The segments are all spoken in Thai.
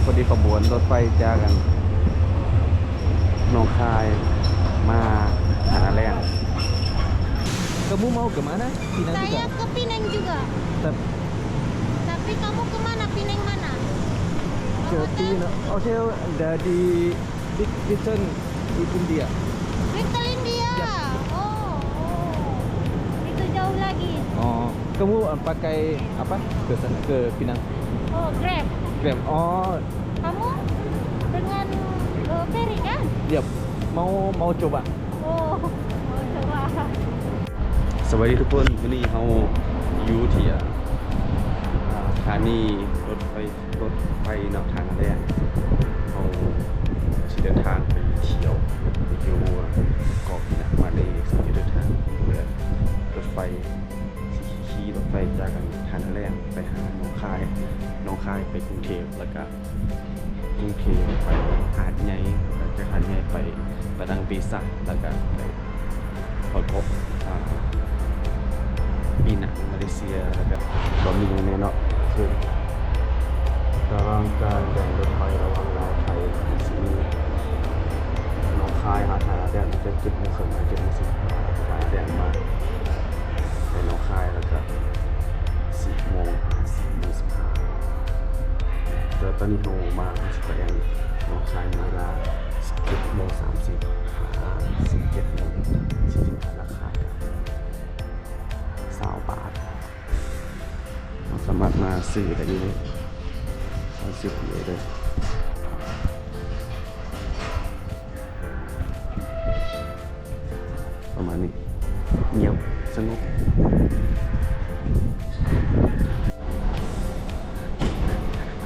พอดีขบวนรถไฟจากกันหนองคายมาหาแรง Kamu mau kemana? Pinang Saya juga? ke Pinang juga. Tapi kamu kemana? Pinang mana? Ke Pinang. Hotel dari Big Kitchen India. Little India. Ya. Oh, itu jauh lagi. Oh, kamu pakai apa ke sana ke Pinang? Oh, Grab. Grab. Oh, Kamu dengan ferry kan? ya. Mau coba. Oh, mau coba. สวัสดีทุกคนวันนี้เราอยู่ที่สถานีรถไฟนอกทางแรกเราจะเดินทางไปเที่ยวอยู่เกาะนะมาเลเซียเดินทางเรือรถไฟขี่รถไฟจากกันทางแรกไปหาหนองคายไปกรุงเทพแล้วก็กรุงเทพไปหาดใหญ่แล้วจากหาดใหญ่ไปประดังปีศาจแล้วก็ไปพอพบปีหนังมาเลเซียแล้วก็บะหมี่เนี่ยเนาะคือตารางการแบ่งรถไฟระหว่างลาวไทยที่หนองคายหาทางแดนจะ7 โมงครึ่ง7 โมง10หาแดนมาไปหนองคายแล้วก็10 โมง15แต่ตอนนี้เรามาสแปนหนองคายมาเวลา17 โมง30 17 โมง45ราคา20 บาทเราสามารถมาซื้อได้เลยซื้อเผื่อเลยประมาณนี้เงียบสงบ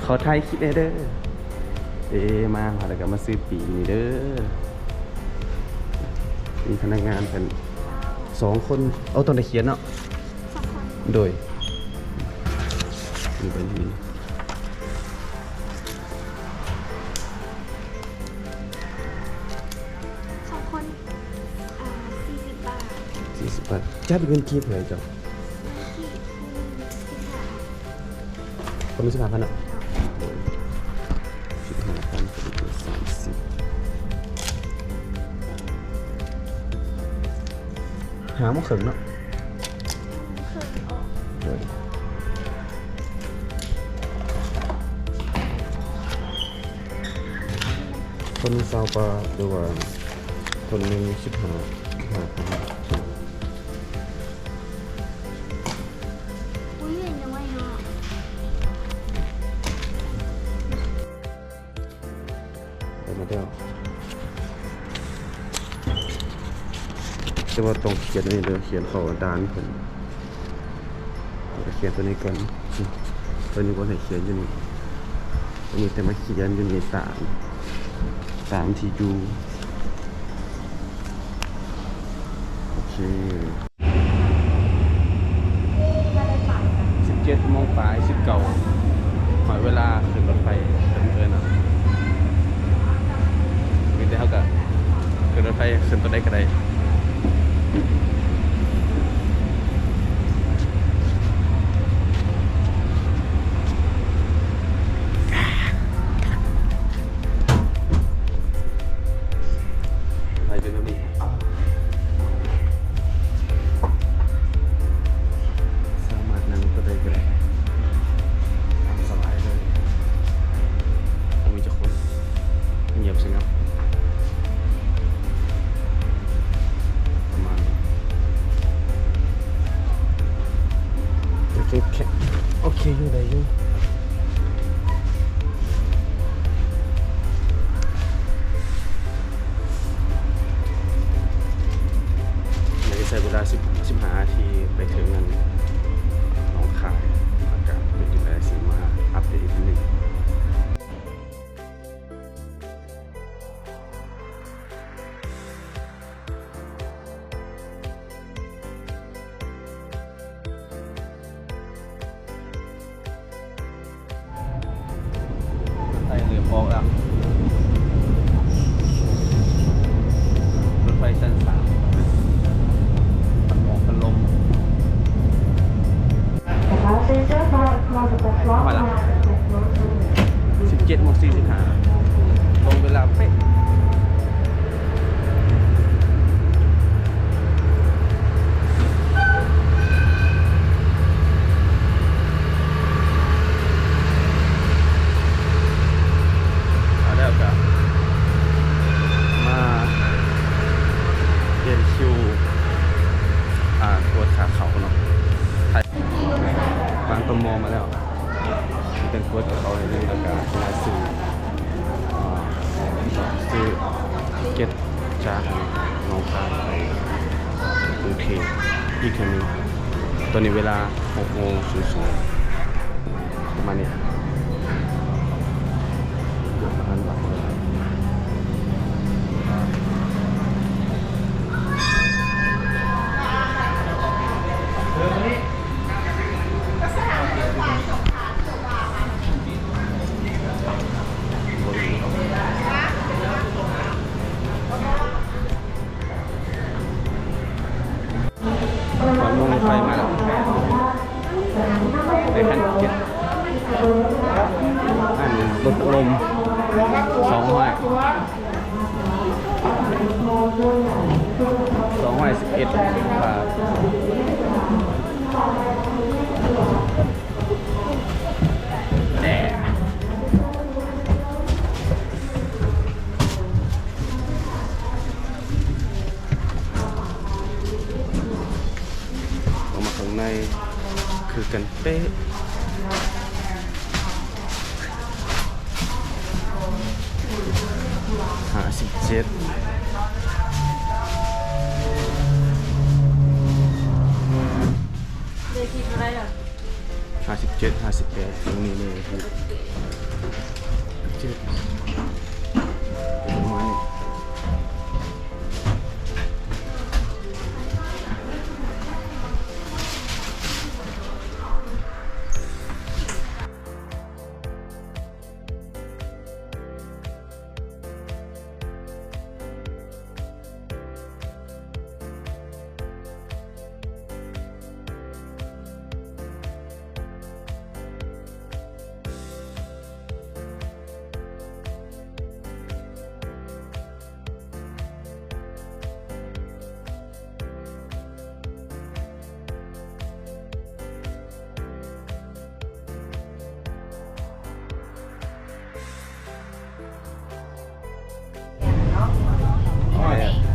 ขอไทยคิดเด้อมาแล้วก็มาซื้อปีนี้เด้อมีพนักงานเป็น2 คนเอาตัวไหนเขียนเนาะโดยมีบัญชี2 คน40 บาท 40 บาทจ้าเป็นเงินคีบเลยจ้ะ ที่คนละ15,000เนาะ15,000เป็น30หาโมงครึ่งเนาะ เคยออก โดยคน20 บาทหรือว่าคนหนึ่ง15,000 อุ้ยเห็นยังไงเนาะ ไปมาเดียวจะว่าต้องเขียนนี่เดี๋ยวเขียนเข้าด้านผมเขียนตัวนี้ก่อนตัวนี้ก็ให้เขียนอยู่นี่ตัวนี้แต่มาเขียนอยู่นี่3ที่ดูโอเค17 โมงปลาย19หอยเวลาขึ้นรถไฟเดินๆเนาะมีแต่เท่ากับขึ้นรถไฟขึ้นตัวได้ก็ได้ไปจนถึงนี่สามารถนั่งก็ได้ก็ได้ตามสบายเลย 7:45ตรงเวลาเป๊ะเอาแล้วก็มาเรียนคิวตรวจขาเขาเนาะบางตมมาแล้วเป็นตรวจกับเขาในเรื่องการมาซื้อเก็ตจากน้องคายไปกรุงเทพอีกครั้งนึงตอนนี้เวลา 6:00ประมาณนี้ประมาณบ่ายความมุ่งไฟมาแล้วได้ขั้นเก็บอันรถลม211 บาทแน่ออกมาข้างในคือกันเป๊ะ5757 58ตรงนี้เลยคือ7ประมาณนี้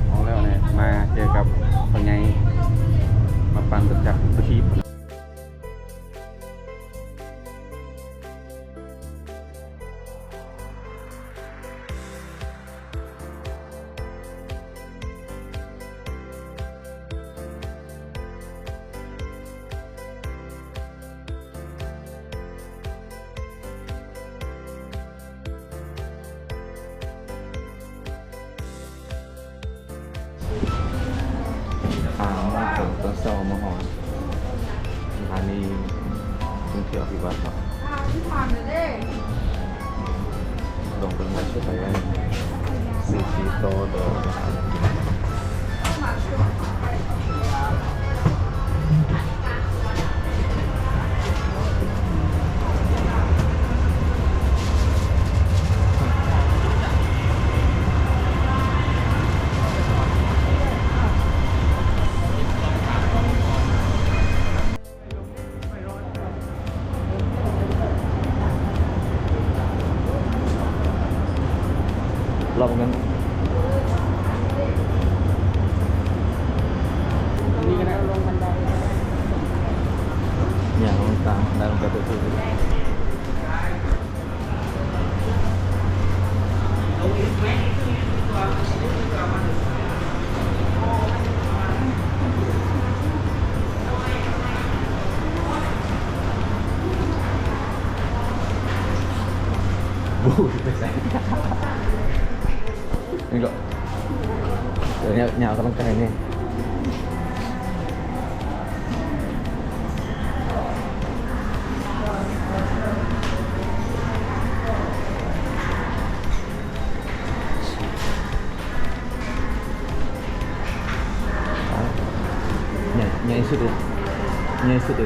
เอาแล้วเนี่ยมาเจอกับคนไงมาปั่นรถจักรทุกทีผมต้นเสามาหอนสถานีท่องเที่ยวพิบัติครับลงเป็นมาช่วยไปได้4 โตเดอรอบนั้นนี่ก็ได้ลงบันไดเนี่ยลงตามได้ลงไปตัวที่บูดไปใส่นี่ก็เดี๋ยวเนี่ยกำลังใจนี่เนี่ยสุดเนี่ยสุด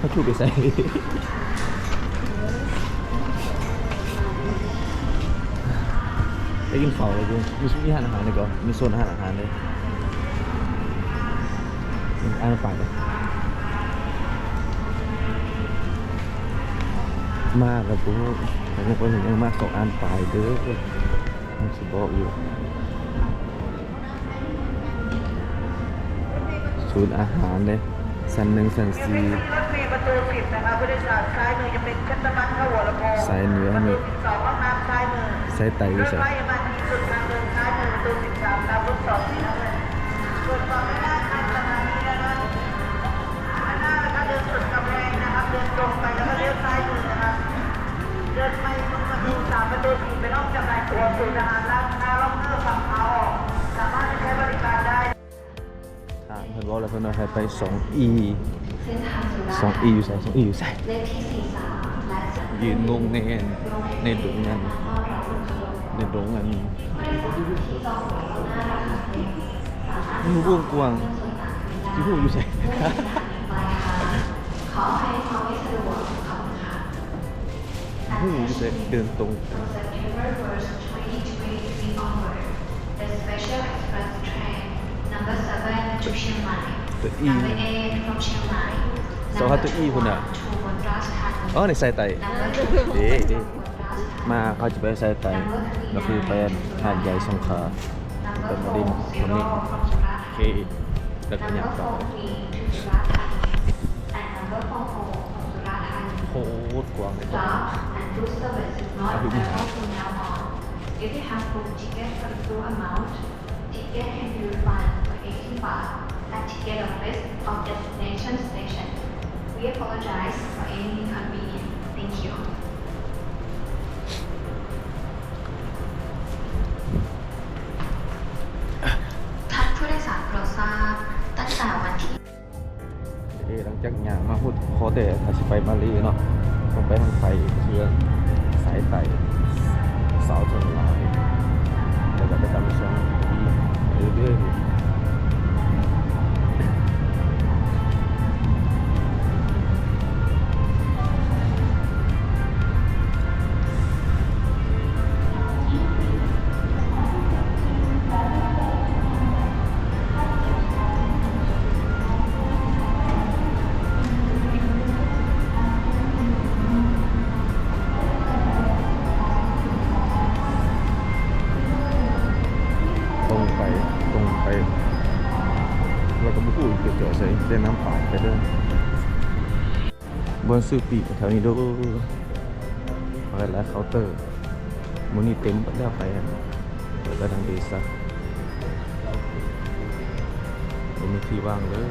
เขาชูไปใส่ไปกินข้าวเลยกูมีอาหารเลยก่อนมีโซนอาหารเลยอ่านไปเลยมากแล้วกูแต่ยังคนยังมากสองอ่านไปเด้อมันสิบอกอยู่ศูนย์อาหารเลยสันหนึ่งสันสี่ รถเมล์ประตู10นะคะผู้โดยสารซ้ายมือจะเป็นชัตเตอร์บัสเข้าหัวลำโพง สายเหนือนี่ 12ห้องน้ำซ้ายมือ สายไต ร อยู่ ถ ใส่ ไฟมาที่สุดทางเดินซ้ายมือประตู13ตามรถ2สีน้ำเงินส่วนฝั่งด้านข้างสถานีนะคะด้านหน้านะคะเดินสุดกำแพงนะครับเดินตรงไปแล้วก็เลี้ยวซ้ายมือนะครับเดินไปตรงประตู3ประตู4เป็นห้องจำหน่ายตั๋วศูนย์อาหารร้านค้าล็อกเกอร์ฝั่งขาออกสามารถใช้บริการได้ ทางเพิ่นบอกแล้วเพิ่นว่าให้ไป 2E 2E อยู่ใส่ 2E อยู่ใส่ยืนงงในในดงนั้นในดงนั้นมันวงกว้างที่พูดอยู่ใส่หูอยู่ใส่เดินตรง ตัว E สองตัว E คุณอ่ะอ๋อในสายไตเด้มาเขาจะไปสายไตก็คือไปหาดใหญ่สงขลาเป็นมาดินคนนี้โอเคแล้วก็ยักต่อโคตรกว้างเลยจ้ะเอาไปดู If you have booked ticket for the full amount, ticket can be refunded for 18 baht at ticket office of destination station. We apologize for any inconvenience. Thank you. ท่านผู้โดยสารโปรดทราบตั้งแต่วันที่ หลังจากหยางมาพูดขอแต่ถ้าสิไปมาลีเนาะต้องไปทางไฟเชื่อสายไตเสาถนนลายแล้วก็ไปตามช่องที่เรื่อยตรงไปแล้วก็บุกูเกี่ยวใส่เส้นน้ำเปล่าไปเรื่อยบนซื้อปีกแถวนี้ดูไปแล้วเคาน์เตอร์มูนี่เต็มไปแล้วไปเปิดไปทางดีซักมันมีที่ว่างเลย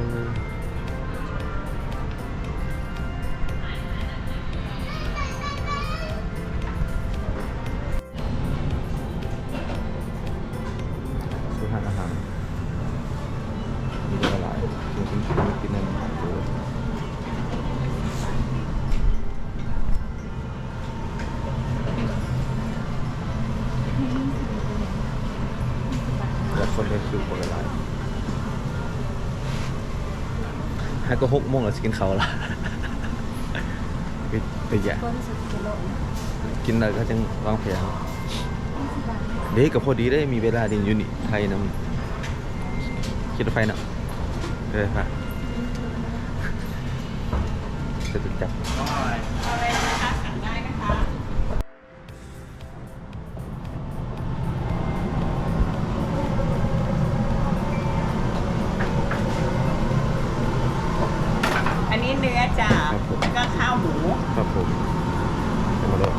ซื้ออาหารมีเวลากินกินนั่นแล้วคนได้คือคนละลายให้ก็6 โมงแล้วจะกินข้าวละไปแย่กินอะไรก็จะวางแผนเด็กกับพอดีได้มีเวลาเดินอยู่นี่ไทยนำคิดว่าไฟนะเลยค่ะจะติดจับ อันนี้เนื้อจ้าแล้วก็ข้าวหมู ครับผมเอามาเลย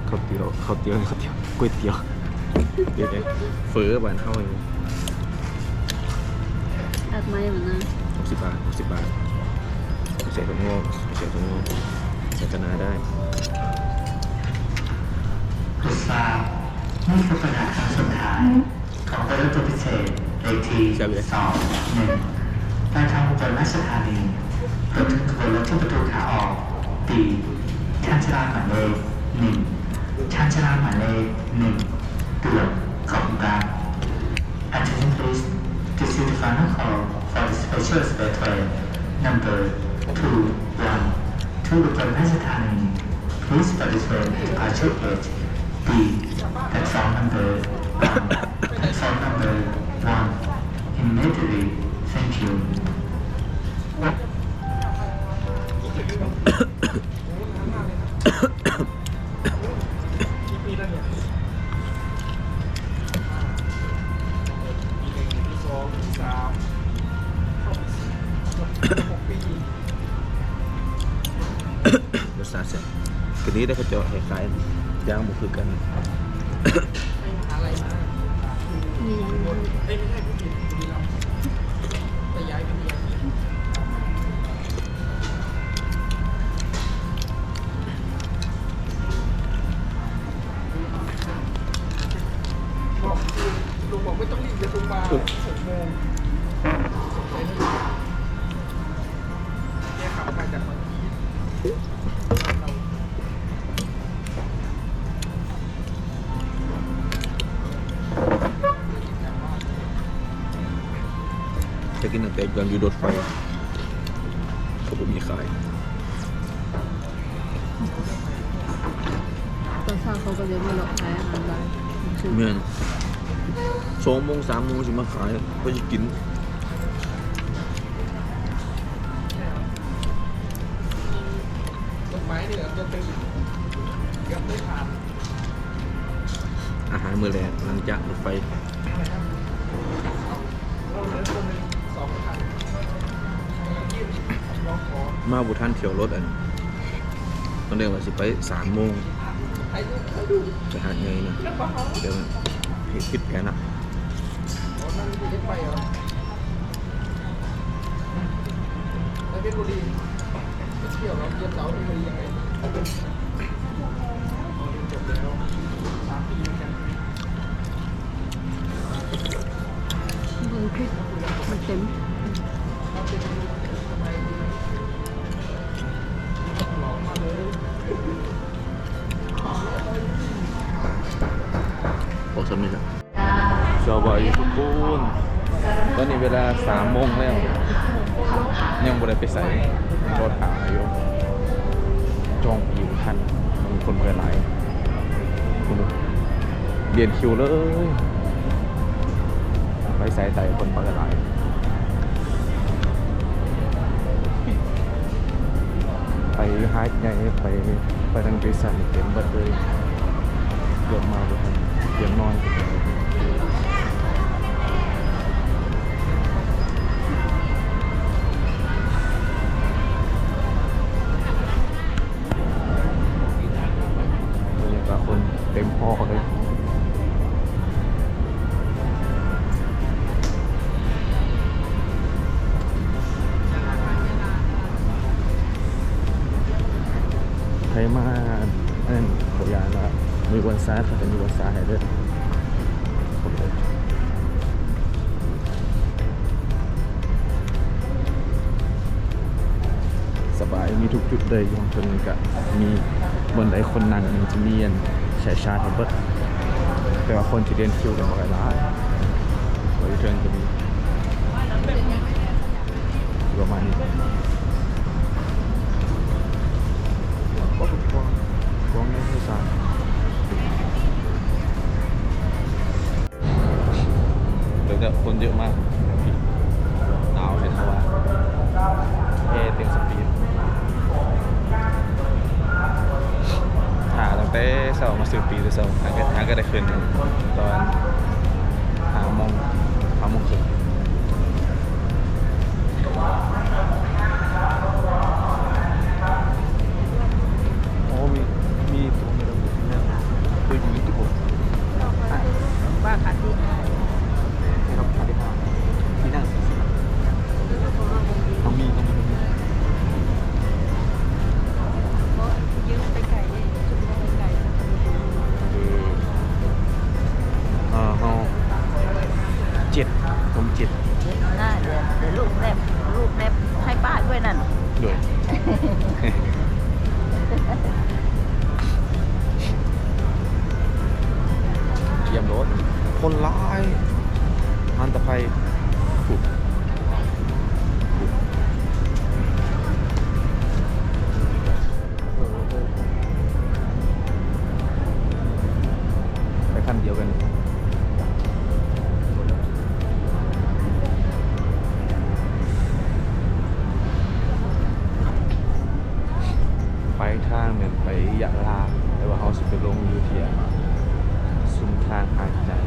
ข้าวเตี๋ยวก๋วยเตี๋ยวเดี๋ยวนี้เฟ้อบ้านเฮาเอง อัดไม้เหมือนกัน 60 บาทใส่ถั่วงอกใส่คะน้าได้ ทดสอบนี่คือปัญหาครั้งสุดท้ายของรถตัวพิเศษเลขที่2 1การทางอุบลราชธานีรวมถึงขบวนรถที่ประตูขาออกปีชานชาลาหมายเลข1ชานชาลาหมายเลข1เกือบขอบคุณครับ number 21 to Buton Pasatani. Please participate in departure gate B, platform number 1, platform number 1, immediately. Thank you. รสชาติแซ่บคืนนี้ได้เขาเจาะคล้ายๆย่างหมูคือกัน ลุงบอกไม่ต้องรีบเดี๋ยวลุงมา6 โมงแกขับมาจากบางที จะกินตั้งแต่ยังอยู่รถไฟเขาบอกมีขาย ตอนเช้าเขาก็จะมาหลอกขายอาหารบ้าน เมื่อน2 โมง 3 โมงสิมาขายเพื่อจะกิน ต้นไม้นี่แหละจะเป็นเกือบไม่ผ่าน อาหารมื้อแรกหลังจากรถไฟ เราเหลือคนหนึ่ง2 คันยื่นร้องขอ มาบุทันเที่ยวรถอันต้องเรียกว่าสิไป3 โมง ให้ดู ไปหาเงยนะเดี๋ยวผิดแผนนะ อ๋อนั่นคือรถไฟเหรอไปเพชรบุรีไปเที่ยวเราเยี่ยมเสาที่บุรียังไงอ๋อเรียนจบแล้ว3 ปีเหมือนกัน เบิ่งคลิปมันเต็ม เราเป็นทำไมหลอกมาเลย บอกสำนึกสบายทุกคนตอนนี้เวลา3 โมงแล้วยังบ่ได้ไปใส่รถหาอยู่จองคิวทันมีคนเปิดหลายคุณดูเรียนคิวเลยไปใส่คนเปิดหลายไปหาดใหญ่ไปทางบริษัทเต็มเบิดเลยเกือบมาบ่ทันเตรียมนอนบรรยากาศคนเต็มห้อเลยใครมาอันนั้นขอยานแล้วมีวันซ่าเขาจะมีวันซ่าให้ด้วยผมเลยสบายมีทุกจุดเลยยงจนกับมีบนไอคนนั่งมันจะมีอันแชร์ชาร์จเบิดแต่ว่าคนที่เรียนคิวกันหลายล้านบริเทิร์นจะมีประมาณนี้ก็ถูกกว้างไม่ใช่ซาเดี๋ยวคนเยอะมากหนาวเห็นเขาว่าเต็มสปีดตั้งแต่เช้ามาซื้อปีแต่เช้าหาก็ได้คืนตอน5 โมงครึ่งโอ้มีตัวมีระบบที่นั่นตัวอยู่ที่ผมบ้านขาดที่ครับขาดที่นั่งต้องมีเขา7 ผม7 ได้เดี๋ยวรูปแนบให้ป้าด้วยนั่น ด้วยเยี่ยมรถคนร้ายอันตภัยถูก เดียวกันไปทางเหมือนไปยะลาแต่ว่าเขาสิไปลงอยู่ที่ซุ้มทางหาดใหญ่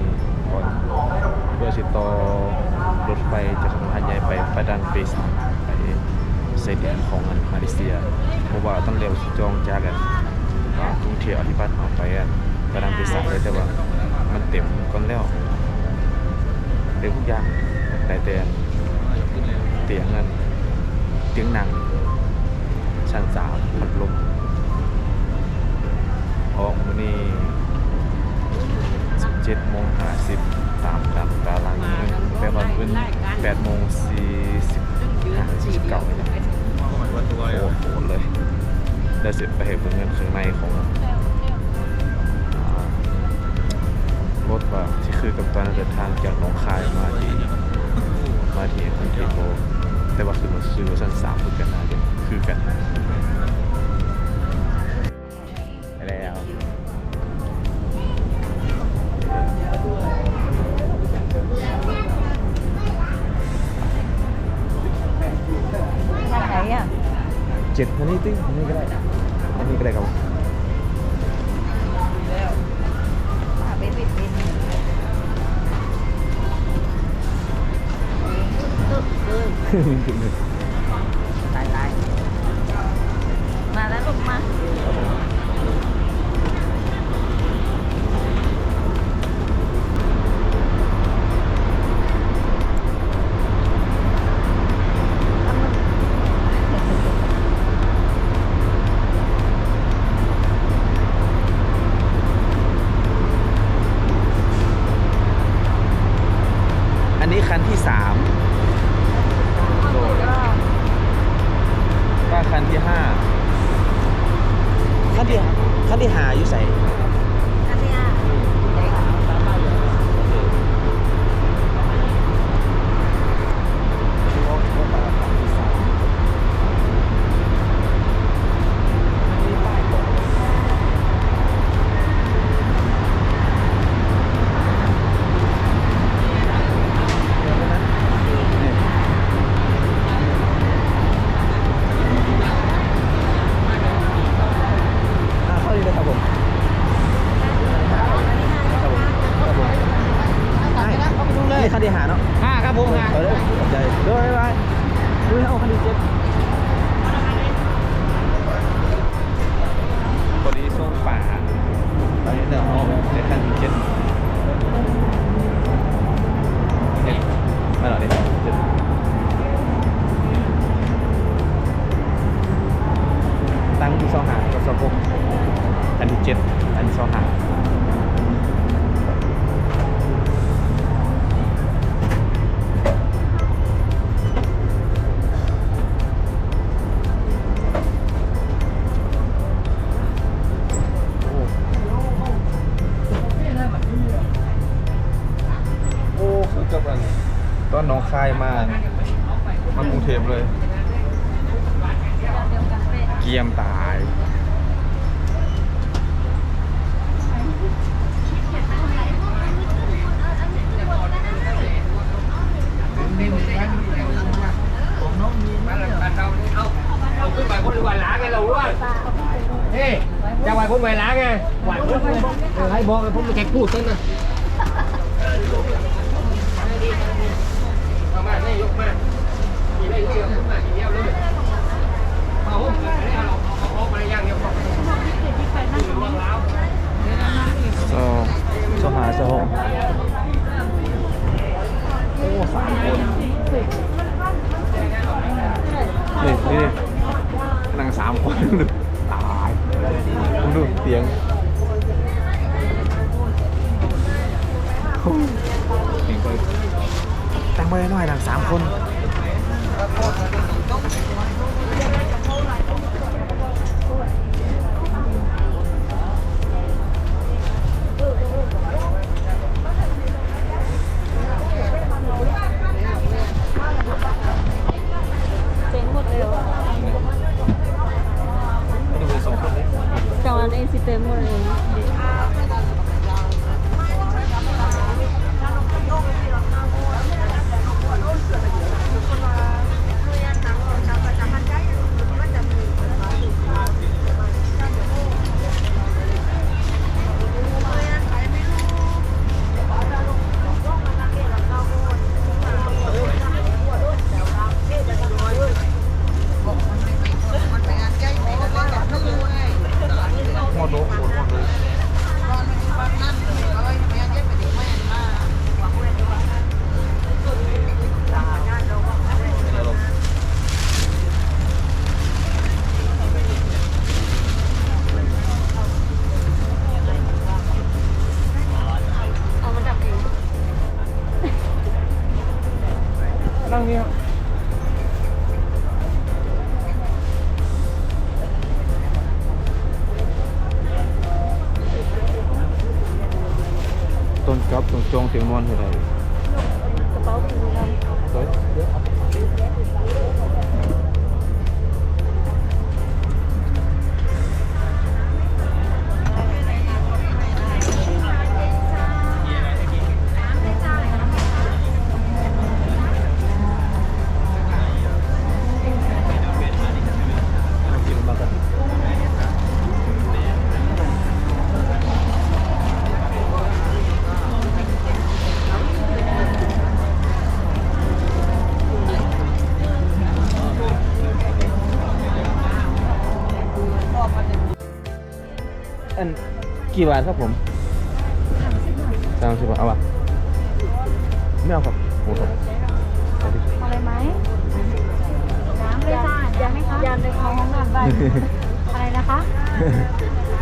ก่อนเพื่อสิต่อรถไฟจากถนนหาดใหญ่ไปปาดันเบสไปเซเดียนของมาเลเซียเพราะว่าต้องเร็วจองจากกันกรุงเทพอธิบัติเอาไปปาดันเบสเลยแต่ว่ามันเต็มก่อนแล้วเต็มทุกอย่างแต่เตียงนั่นเตียงหนังชั้น3พัดลมออกมื้อนี้7:50ตามตารางนี้แต่ว่าเป็น8:45-49นี่แหละโอ้โหเลยได้เสร็จไปเห็นเงินข้างในของรถว่าที่คือกับตอนเดินทางจากหนองคายมาที่กรุงเทพแต่ว่าคือมันซื้อชั้น3คือกันนะคือกันแล้ว ทางไหนอ่ะ 7อันนี้ติ้งอันนี้ก็ได้อันนี้ก็ได้ครับ ไปปิดบินตายมาแล้วลูกมาอันนี้คันที่3โดดป้าคันที่5คันที่5อยู่ใส่ อันนี้อ่ะ เข้าดีเลยครับผมนี่คันที่5เนาะ5ครับผม5เลยขอบใจด้วยบายดูเอาคันที่7พอดีช่วงป่าตอนนี้เดินออกในคันที่7ไม่หรอกนี่ตั้งที่2หางกับ2 6คันที่7อันที่2หางคือกับอันตอนน้องคายมากรุงเทพเลย เกียมตาย เอาขึ้นไปคนหวานล้างไงเราว่าเฮ้ยจะไหวคนหวานล้างไงหวานคนให้บอกเลยผมไม่แข่งพูดต้นนะเอามาให้ยกมามีได้เดียวขึ้นมาทีเดียวเลยเอาเอามาย่างเดียวพอโซหาโซโอ้3 คนนี่นั่ง3 คนตายดูเตียงตั้งไว้หน่อยนั่ง3 คนเจ๊งหมดเลยว่ะจังหวะนี้สิเต็มหมดเลย ต้นกับต้นจองเสียงนอนเท่าไหร่ กระเป๋าถือเรา เฮ้ยกินมากันอันกี่บาทครับผม30 บาทเอาป่ะไม่เอาครับโอ้โหเอาดิ อะไรไหมน้ำเลยจ้ายันไหมคะยันเลยค่ะห้องน้ำบ้านอะไรนะคะ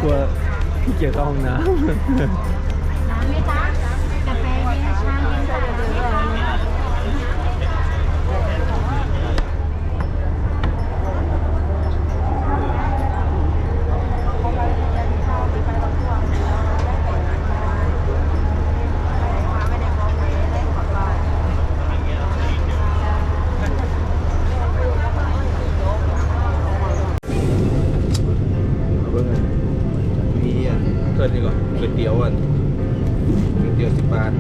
กลัวพี่เกียจเข้าห้องน้ น้ำไหมจ๊ะกาแฟเย็นชาเย็นจ้า ำเบิ่งกันมีอันเกินนี่ก่อนก๋วยเตี๋ยวอันก๋วยเตี๋ยว10 บาท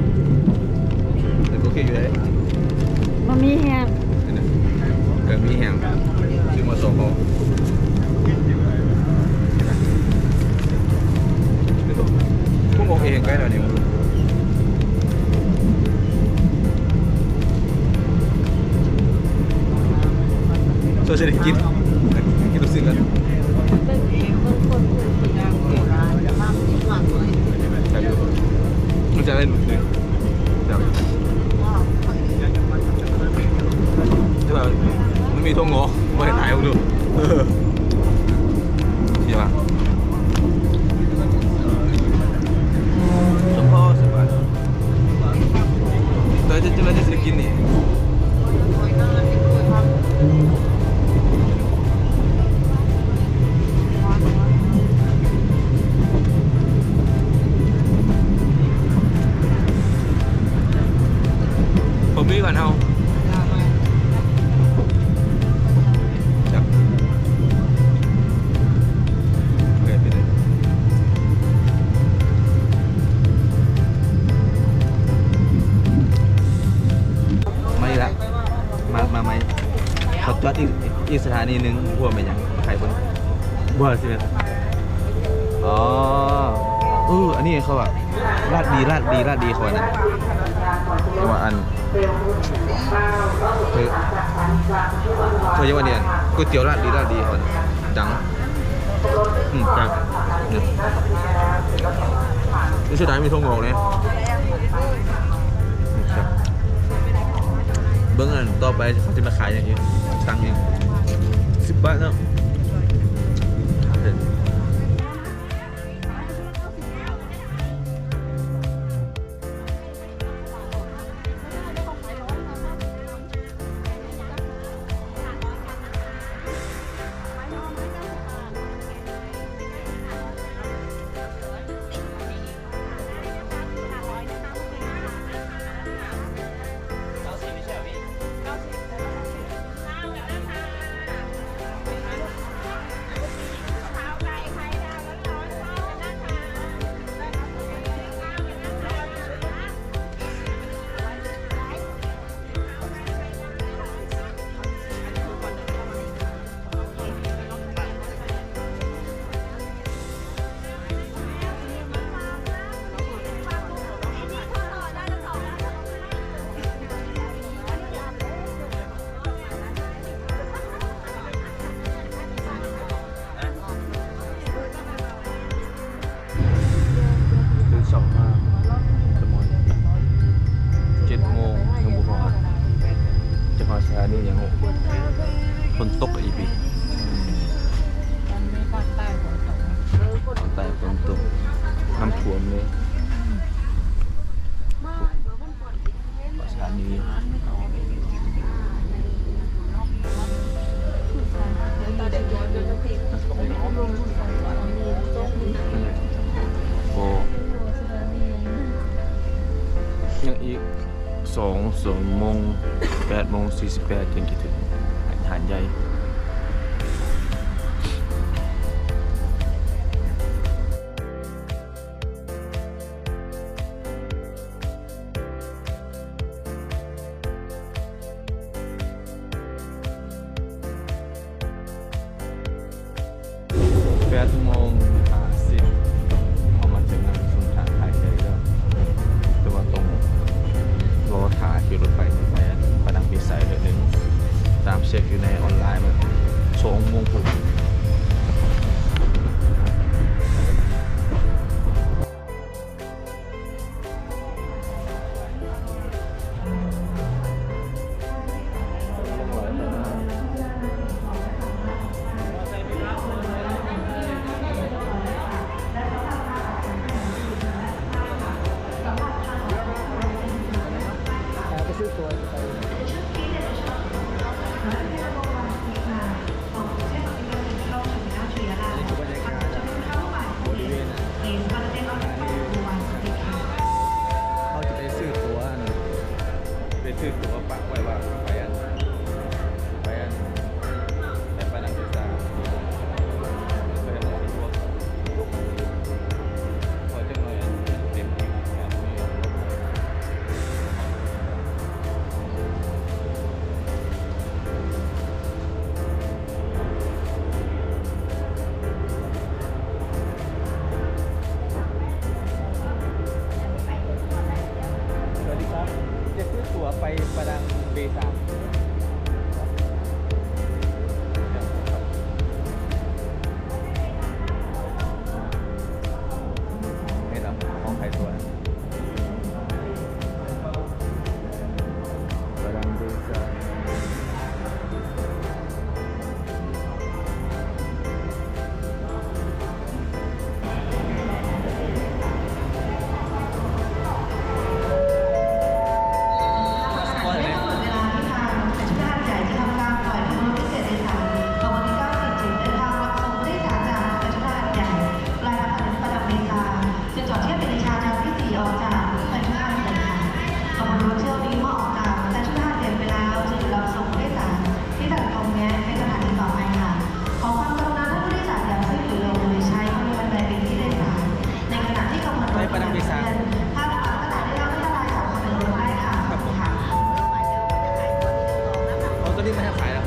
แต่โอเคอยู่ได้ มันมีแฮง นี่นะเกิดมีแห้งซื้อมา2 ห่อพุ่งออกเองใกล้แล้วนี่โซเชียลกินรู้สึกกัน มันจะได้หลุดเลยแต่แบบมันมีทงงอไม่ได้ถ่ายดูใช่ปะเฉพาะสิบบาทแต่จะซื้อกินนี่ผมมีก่อนเอาจับโอเคไปเลยไม่ละมาไหมขอจอดอีกสถานีหนึงพวกเป็นยังใครบนบัวสิเนี่ยอ๋ออันนี้เขาอะราดดีเขาอันนั้นแต่ว่าอันเคยยังวันเดียนก๋วยเตี๋ยวราดดีเขาดังจังเนี่ยนี่สุดท้ายมีทงงอกเลยเบิ้งอันต่อไปเขาจะมาขายอย่างนี้ตังค์เอง10 บาทเนาะฝนตกอีกปีแต่ฝนตกน้ำท่วมเลยประชานีโอ้ ยังอีก2 โมง 8 โมง 48จึงจะถึงหาดใหญ่8:50เอามาถึงสุนทรหาดใหญ่แล้วแต่ว่าตรงรอถ่ายที่รถไฟไปประดังปีไซด์เลยนึงตามเช็คอยู่ในออนไลน์มัน2 โมงครึ่งเขาจะไปซื้อตั๋วปักไว้ว่าไปประดังปีไซด์ไปอันนั้นพวกพอจังหน่อยเต็มที่แบบนี้ สวัสดีครับ จะซื้อตั๋วไปประดังเบซาให้รับของใครตัวประดังเบซาไปประดังเบซาครับผมเอาตัวนี้มาจะขายแล้ว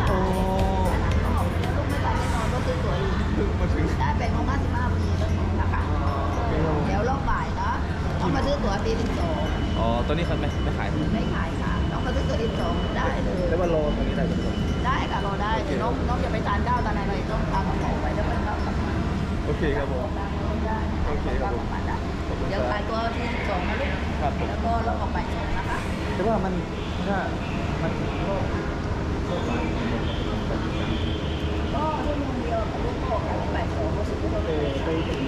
โอ้มาถึง ได้แบ่งออกมา15 ปีแล้วนะคะเดี๋ยวรอบบ่ายนะต้องมาซื้อตั๋วตี12 อ๋อตัวนี้เขาไม่ขาย ไม่ขายค่ะต้องมาซื้อตั๋วตี12ได้เลย แล้วว่ารอตรงนี้ได้ไหม ได้ค่ะรอได้เดี๋ยวน้องอย่าไปทานข้าวตอนไหนเลยต้องตามของไปแล้วมันก็กลับมา โอเคครับผม โอเคครับผม เดี๋ยวขายตัวที่12นะลูก ครับผม แล้วก็เราออกไป2นะคะ แต่ว่ามันถ้ามันก็ ก็ชั่วโมงเดียวลูกก็ออกไป2ก็10 ไปไปถึง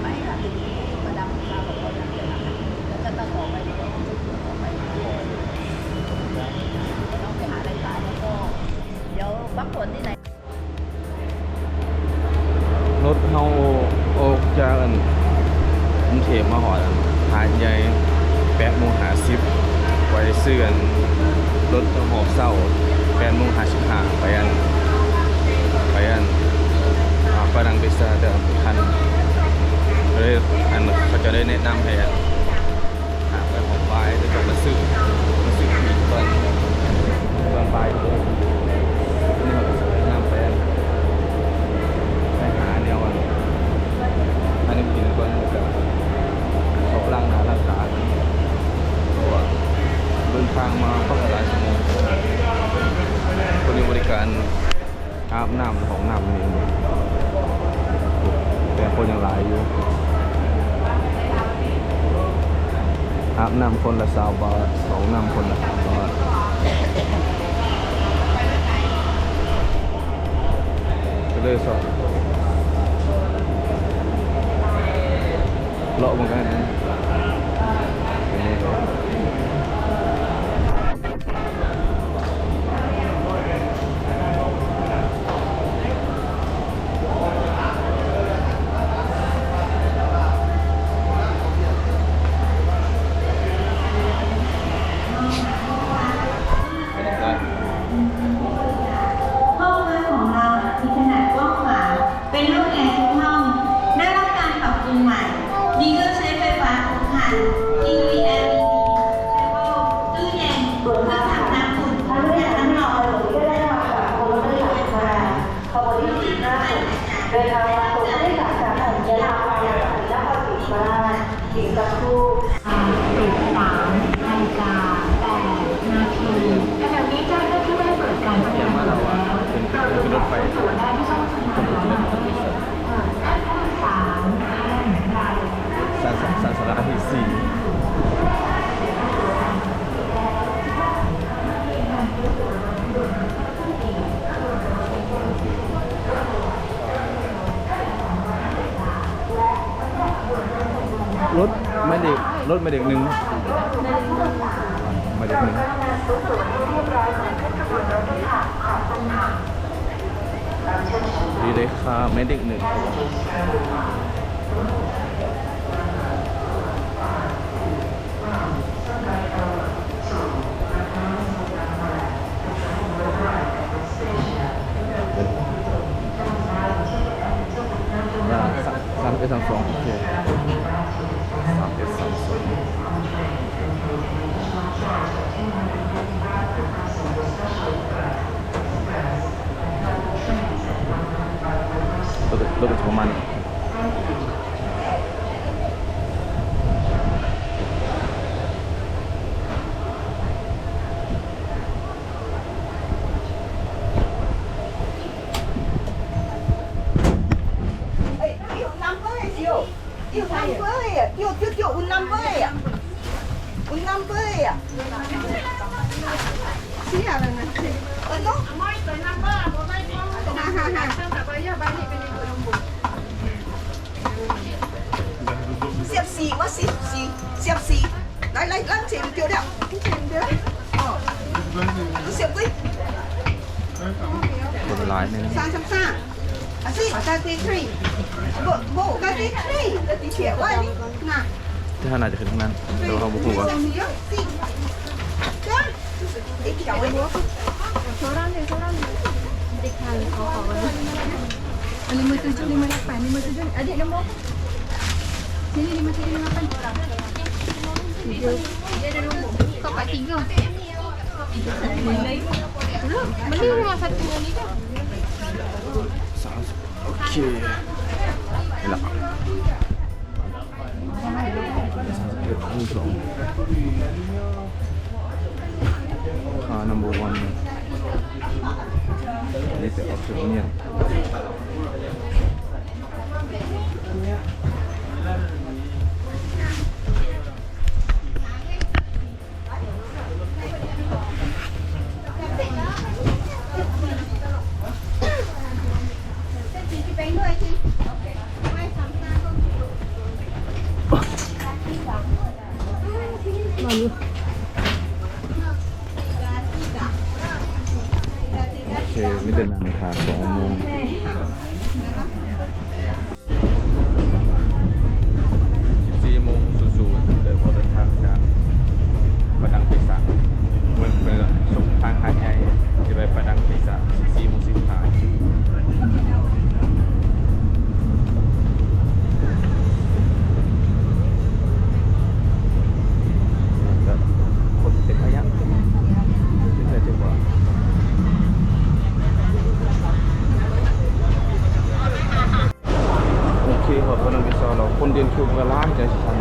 ไม่ค่ะถึงประดับตาบอกว่าอย่างเดียวนะคะแล้วก็ต้องออกไปเดี๋ยวต้องออกไปต้องไปหารายการแล้วก็เดี๋ยวพักผ่อนที่ไหน รถเฮาออกจากกรุงเทพมาหอดหาดใหญ่8:50ไปซื้อรถหอบเศร้า8:55ไปประดังเบซาเดิมทันเลยเขาจะได้แนะนำให้หาไปหอบไว้แล้วก็มาซื้อผีตอนบ่ายนี่เขาจะแนะนำไปหาแนวอันนี้กินก่อนกับเขาล้างหน้าล้างตาเพราะว่าเดินทางมาก็หลายชั่วโมงคนนี้บริการอาบน้ำของน้ำนี่แต่คนยังหลายอยู่อาบน้ำคนละ20 บาทสองน้ำคนละ3 บาทก็เลยสอนเลาะเหมือนกัน เขียนว่าเราขึ้นรถไฟสาสาระที่สี่รถไม่เด็กหนึ่งไม่เด็กหนึ่งดีเลยค่ะไม่เด็กหนึ่ง3S32โอเครถประมาณนี้lấy lên chìm chưa đâu chìm chưa chìm đi คนละลายเนี่ย xa xa xa à xí ta tí khỉ bộ ta tí khỉ ta tí khỉa quá đi nè ที่ท่านอาจจะขึ้นทั้งนั้นเดี๋ยวเขาบอกว่า đi chậu đi Sorannya. Dikali kau kawan. 57, 58, 57. Adik nombor. Sini 57, 58. Dia ada nombor. Kau kat 3. Beli rumah satu ni je. โอเคนี่แหละnumber 1 นี่จะออกจากเนี่ยโอเคไม่เดินทางทาง2 โมง 14 โมง00เดินเดินทางจากประดังปีศาจเมื่อส่งทางหาดใหญ่จะไปประดังปีศาจ14 โมง 15คนเต็มพยักไม่เคยเจอว่าโอเคครับวันนั้นไปสอนเราคนเดินคิวกันล้านใจชัน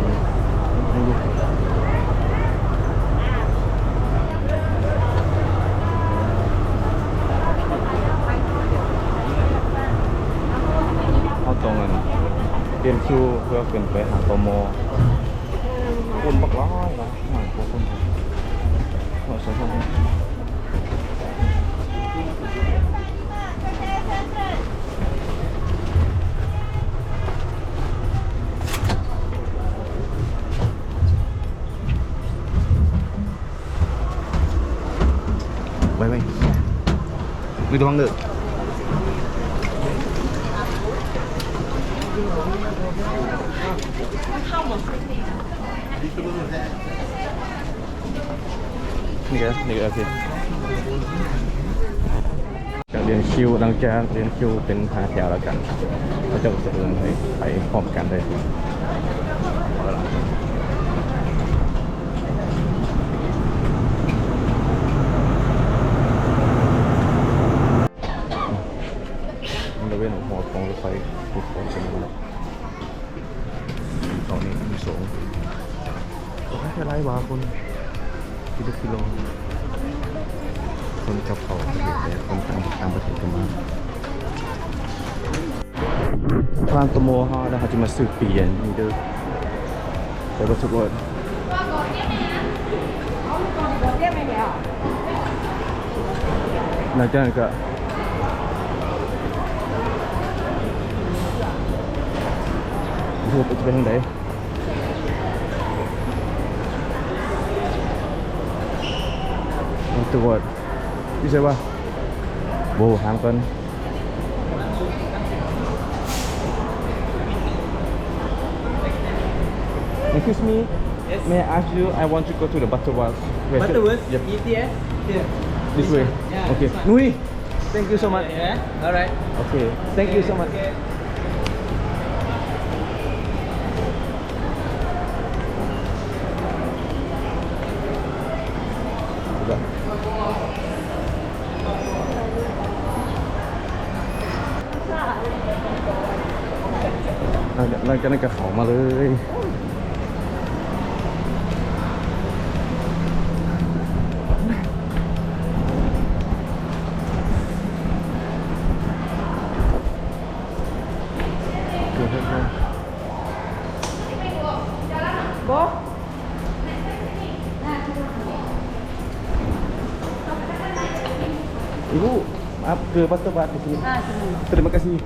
เขาตรงกันเดินคิวเพื่อขึ้นไปหาตมคนบักร้อยนะหน่อยคนขอสองคนไปมีตัวห้องเด็กนี่ก็โอเคการเรียนคิวหลังจากเรียนคิวเป็นพาแถวแล้วกันเราจะเดินไปพร้อมกันได้บริเวณหัวของรถไฟฟุตบอลเชียงใหม่ตอนนี้มีสูง ค่ไรวะคนกิโลคนกับเขาประเทศแต่คนต่างประเทศกันมาพรานตโมฮาแล้วเขาจะมาสืบเปลี่ยนนี่เด้อไปประทุกคนหลังจากนั้นก็รูปจะไปทางไหนตรวจพี่ใช่ป่ะโบหางกัน Excuse me. Yes. May I ask you? I want to go to the Butterworth. Butterworth? Yep. ETS? Here. This way. one. Yeah. Okay. this one. Nui. Thank you so much. Yeah. All right. Okay. Thank you so much. Okay. หลังจากนั้นก็เขามาเลยIbu, maaf ke Butterworth di sini. Terima kasih.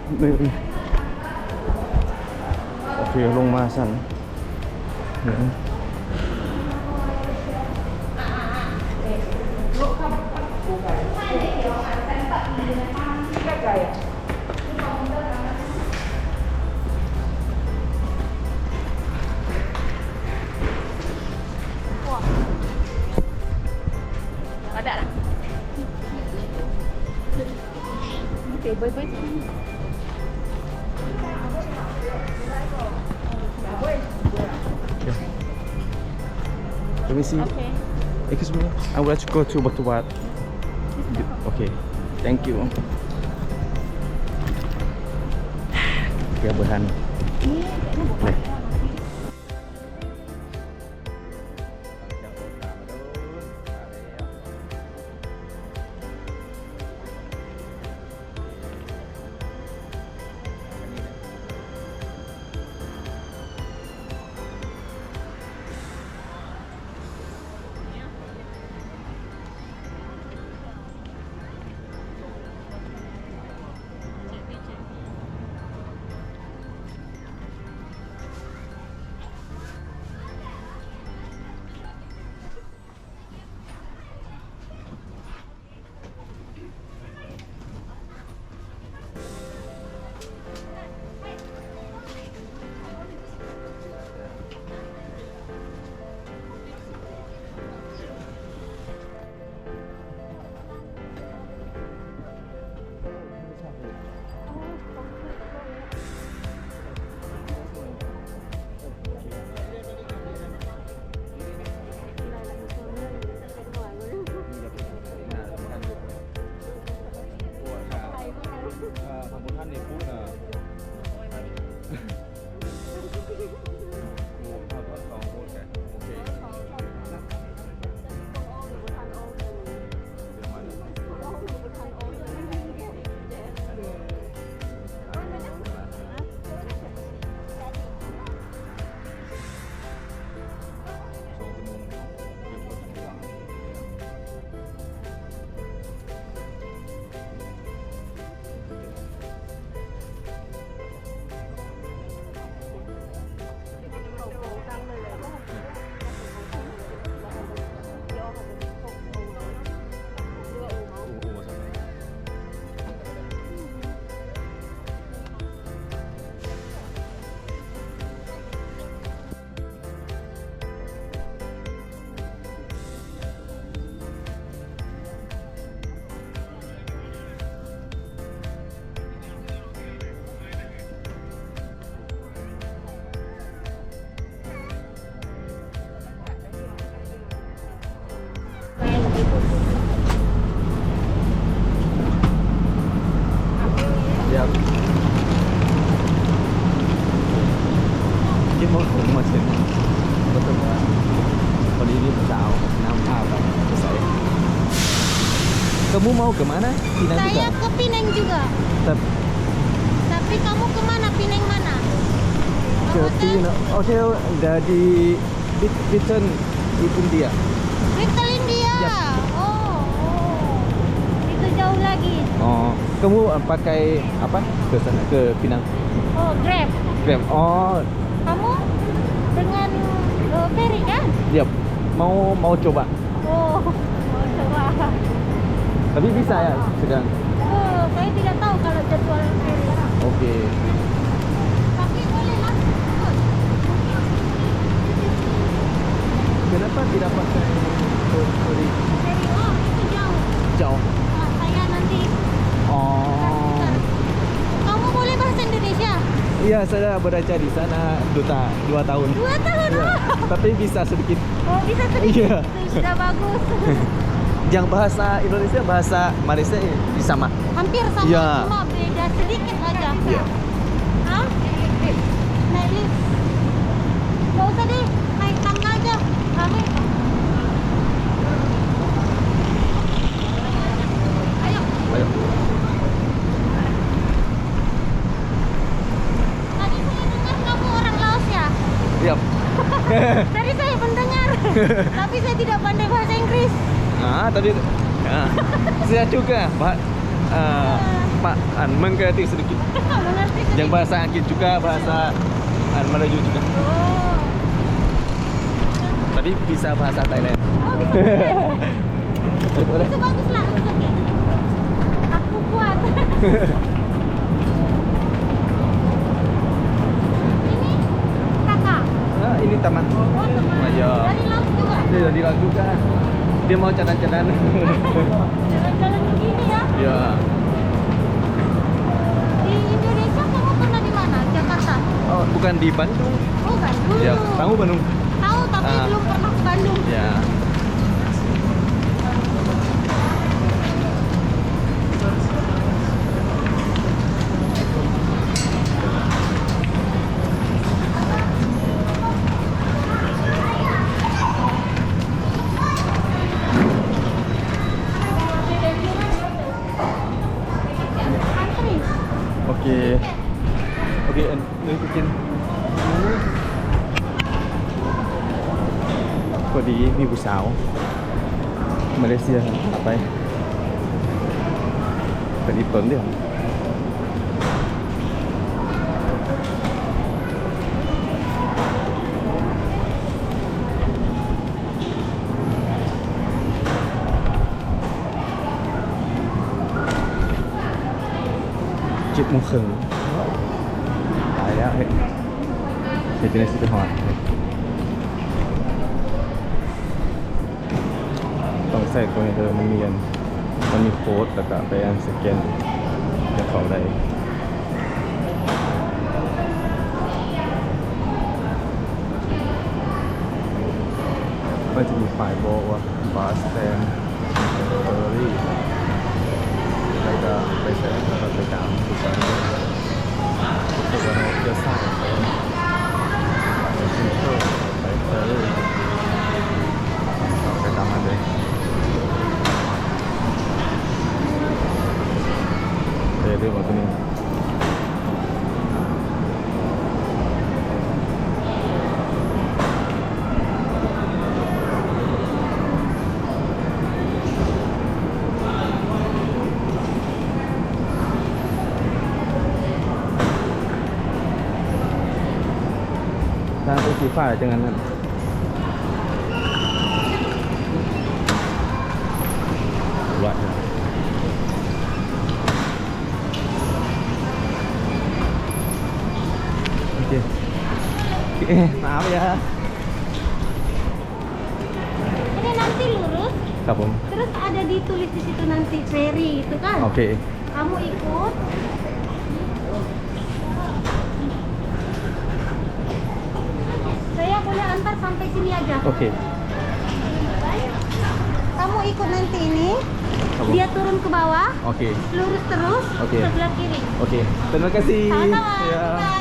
Oke, lung masan. Ada lah. Okay, bye-bye. Let me see. Okay. Excuse me. I would like to go to Butterworth. Okay. Thank you. Kaya berhan. Nih. ini pesawat 6 abad saya. Kamu mau kemana? Pinang juga? Saya ke Pinang juga. Tapi kamu kemana? Pinang mana? Ke Pinang. Hotel dari Britain India. Little India. Yap. Oh. Itu jauh lagi. Oh, kamu pakai apa ke sana ke Pinang? Oh, Grab. Grab. Oh, Kamu dengan ferry kan? yap. Mau coba. Oh, mau coba. Tapi bisa ya sedang. Oh, saya tidak tahu kalau jadwal ferry. Oke. Tapi boleh lah. Kenapa tidak pakai ferry? Ferry, oh itu jauh. Jauh. Nah, saya nanti. Oh. Kamu boleh bahasa Indonesia? Iya, saya belajar di sana 2 tahun. 2 tahun. Iya. Oh. Tapi bisa sedikit. Oh, bisa sedikit. Iya. Itu sudah bagus. Yang bahasa Indonesia, bahasa Malaysia sama. Hampir sama, Iya. cuma beda sedikit aja. Iya. Hah? Naik lift. Gak usah deh, naik tangga aja. Rame. Ayo. Ayo. Tadi saya dengar kamu orang Laos ya? Yap. Tadi saya mendengar. Tapi saya tidak pandai bahasa Inggris. Tadi saya juga Pak mengerti sedikit. Mengerti sedikit. Yang bahasa Inggris juga, bahasa Melayu juga. Oh. Tapi bisa bahasa Thailand. Oh, bisa. Boleh? Itu bagus lah. Oke. Aku kuat. Ini kakak. Ini taman. Oh, teman. Ayo. Dari Laos juga. Dia dari lagu juga. Dia mau jalan-jalan. Jalan-jalan begini ya. Ya. Di Indonesia kamu pernah di mana? Jakarta. Oh, bukan di Bandung. Oh, Bandung. Ya, tahu Bandung. Tahu tapi belum pernah ke Bandung. Ya. Antri. Oke. Oke, ini bikin. พอดีมีผู้สาวมาเลเซียพาไปเป็นอีกต้นเดียว7:30ตายแล้วเฮ้ยเดี๋ยวจะได้สิไปหอดต้องใส่ตัวนี้เลยมันมีโค้ดแล้วก็ไปอันสแกนจะเข้าได้มันจะมีฝ่ายบอกว่าบาสแตนเฟอร์รี่แล้วก็ไปใส่แล้วก็ไปตามทุกคนตัวเราจะสร้างไปซิงเกิลไปเฟอร์รี่ไปตามมันเลยเรื่องของตัวนี้ถ้าเป็นสีฟ้าจะงั้นนั่นวัดmaaf ya. Ini nanti lurus. Kapung. Terus ada ditulis di situ nanti ferry itu kan? Oke. Kamu ikut. Saya boleh antar sampai sini aja. Oke. Kamu ikut nanti ini. Kapung. Dia turun ke bawah. Oke. Lurus terus Oke. sebelah kiri. Oke. Terima kasih. Sama-sama. Ya. Bye.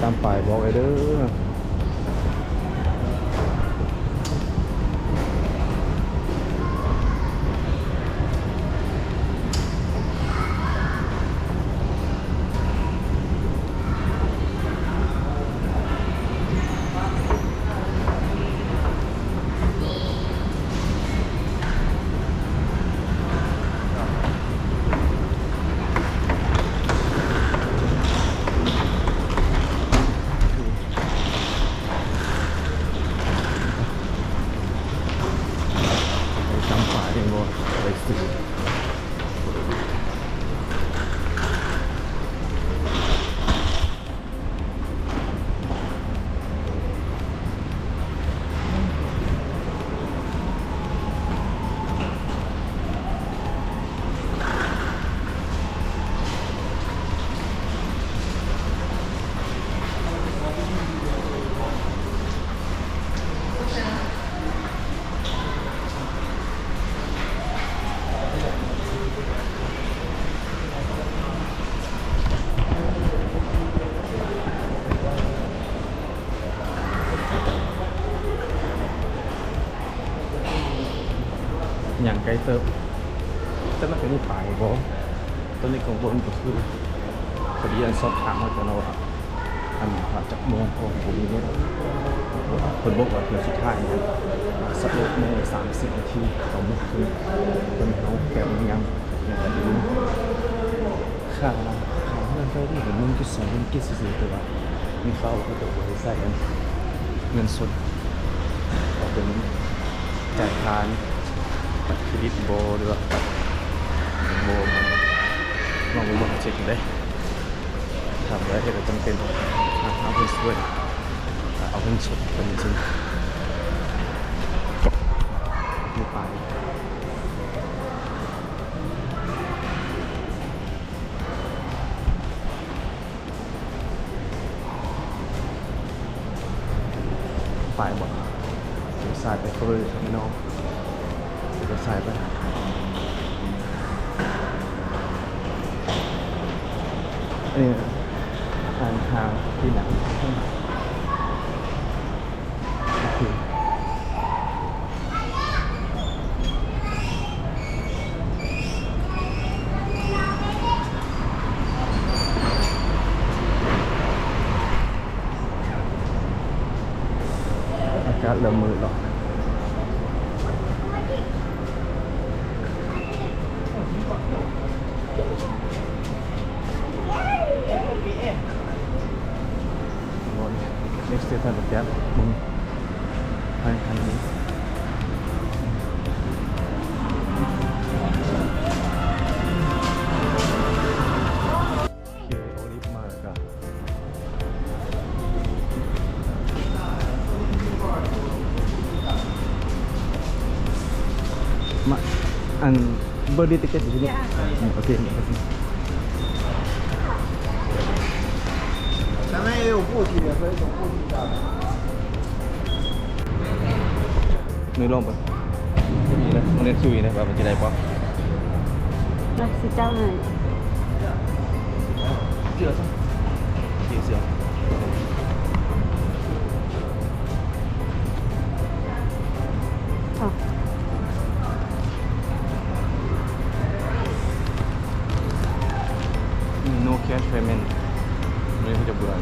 ตามป้ายบอกไว้เด้อไปตามป้ายเองบ่ไปซื้ออย่างไกลเติบแต่มันก็มีป้ายบอกตอนนี้กังวลก็คือพอดีอันสอบถามว่าจะเราอันว่าจากโมงของผมนี้คนบอกว่าเพื่อสุดท้ายเนี่ยสรุปใน30 นาทีต่อมุกคือคนเขาแก้วยังอย่างไรดูค่าเงินเท่าที่เห็นมึงก็2 เงินกินซื้อตัวมีเข้าก็ตัวบริษัทเงินสดก็เป็นจ่ายทานบัตรเครดิตโบหรือว่าบัตรโบลองไปลองเช็คดูได้ทำได้แต่จำเป็นเอาเงินสดเอาเงินสดเป็นจริงไม่ไปไปบ่สายไปเขาเลยไม่นอกจะสายไปนี่ทางที่หนังโอเคอากาศเริ่มมืดแล้วnext station of that มึงคันนี้โอลิฟมาแล้วก็มาอันเบอร์ดีติเก็ตอยู่ที่นี่โอเค咱们也有固体的和一种固体的。 ไม่ลงไปมีนะมันเล่นซุยนะว่ามันจะได้ปะ Rồi, xin chào này. เสือซะเสือno cash payment ไม่เขาจะบุรา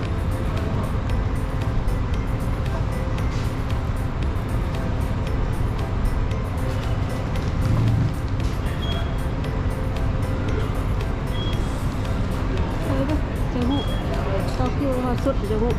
สุดจะบุ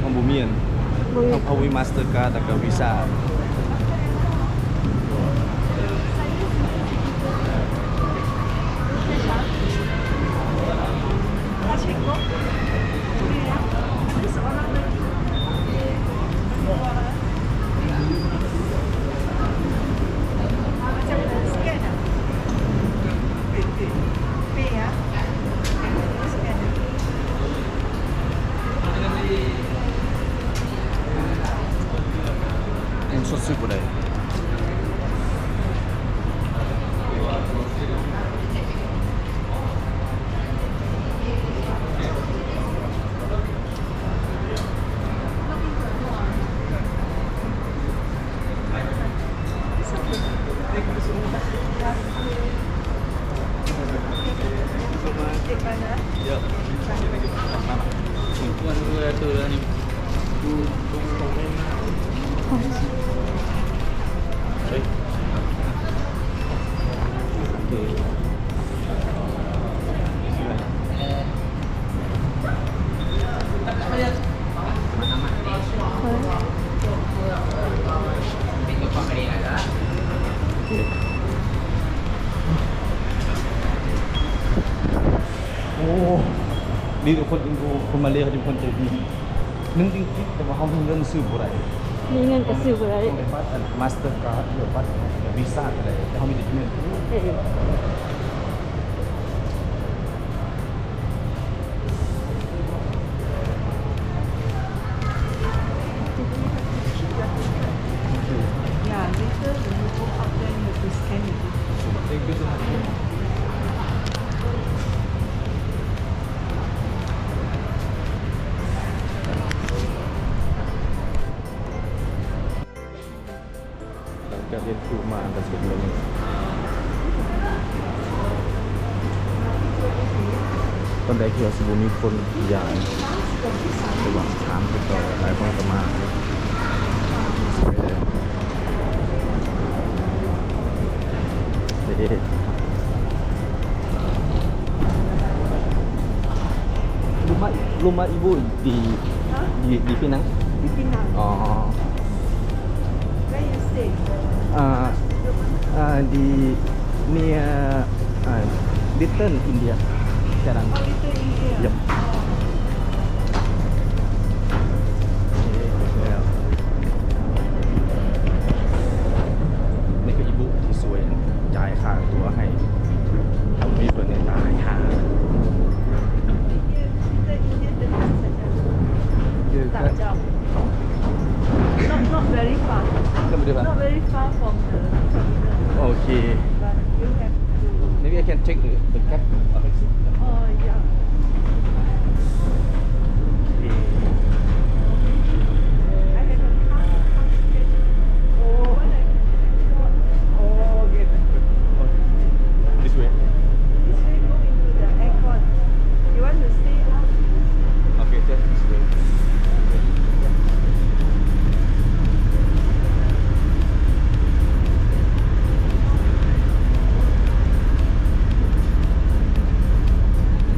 ของบุเมียนเขาวิมาสเตอร์การ์ดแต่กับวีซ่าสดสุดเลยเยอะวันเวลาตัวนี้ดูตรงนี้เฮ้ยโอเคโอ้ดีทุกคนจริงๆคนมาเรียกเขาเป็นคนใจดีนึกจริงๆแต่ว่าเขามีเงินซื้ออะไร มีเงินกระซิบอะไร ต้องเป็นบัตรมาสเตอร์การ์ดหรือบัตรวีซ่าอะไรแต่เขามีแต่เงิน Yeah, later when you go out there, you have to scan it. Thank you so much. หลังจากเรียนครูมาแต่สุดเลยตอนใดที่เราสมบูรณ์มีคนใหญ่ระหว่างถามติดต่อหลายคนก็มาrumah ibu di Penang. Di Penang. Oh. Where you stay? Di near Little India. Sekarang. Oh, Little India. Yep. Ini ke ibuที่สวยจ่ายค่าตัวให้มีเปิดในตาให้หา Tak jauh. Not very far. Not very far from the terminal. Okay. But you have to. Maybe I can take the cab. Oh yeah. I have a car. Oh, when I oh, okay. This way. This way go into the aircon. You want to stay up? Okay, just this way.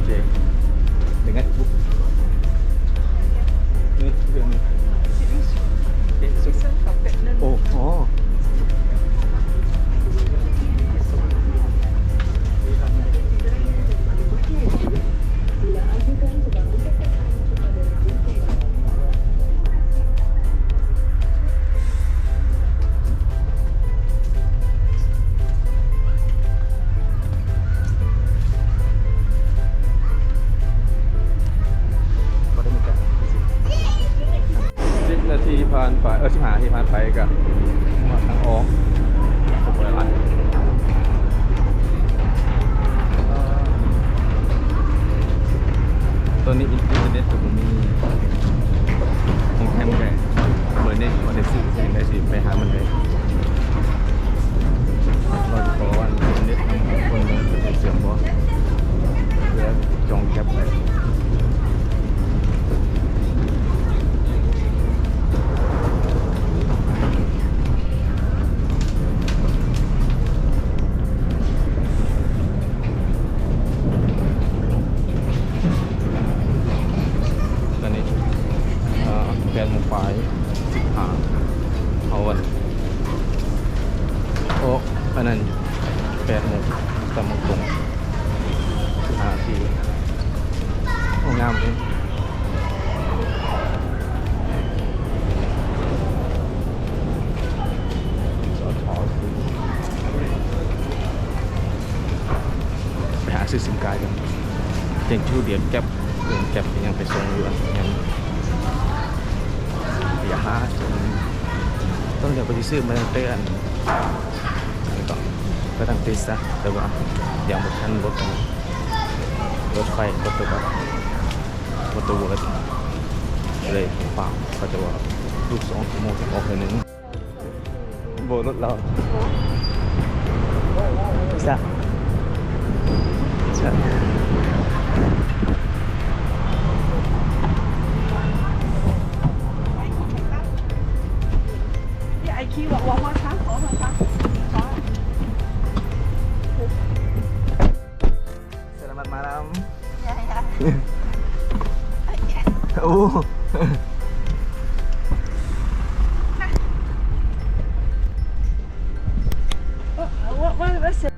Okay. Dengan ibu. Ini juga ni. Okay, so. Listen for pregnant. Oh, oh.10 นาทีผ่านไป15 นาทีผ่านไปกับมาทางออกสุดเลยละตอนนี้อินเทอร์เน็ตผมมีของแคมแกเบอร์เน็ตมาได้ซื้อเองได้สิไปหามันเลยเราจะขอวันอินเทอร์เน็ตทำคนเลยจะเสื่อมบ่เพื่อจองแคปเลยตอนนี้ 8 โมงปลาย15เอาวันโอ้อันนั้น8 โมงตามตรง15 นาทีโอ้งามเลยสอทอไปหาซื้อสินค้ากันเต็งชื่อเดียนแก๊ปยังไปส่งอยู่ยังอย่าหาต้องเดี๋ยวไปซื้อมาตั้งแต่นี่ก็ไปตั้งติดซะแต่ว่าอย่างบนทันรถไฟรถตัวเวิร์ดเลยฟังก็จะว่าลูก2 ชั่วโมงจะออกไปนึงโบรถเราซะSelamat malam. Ya, ya. Oh. What's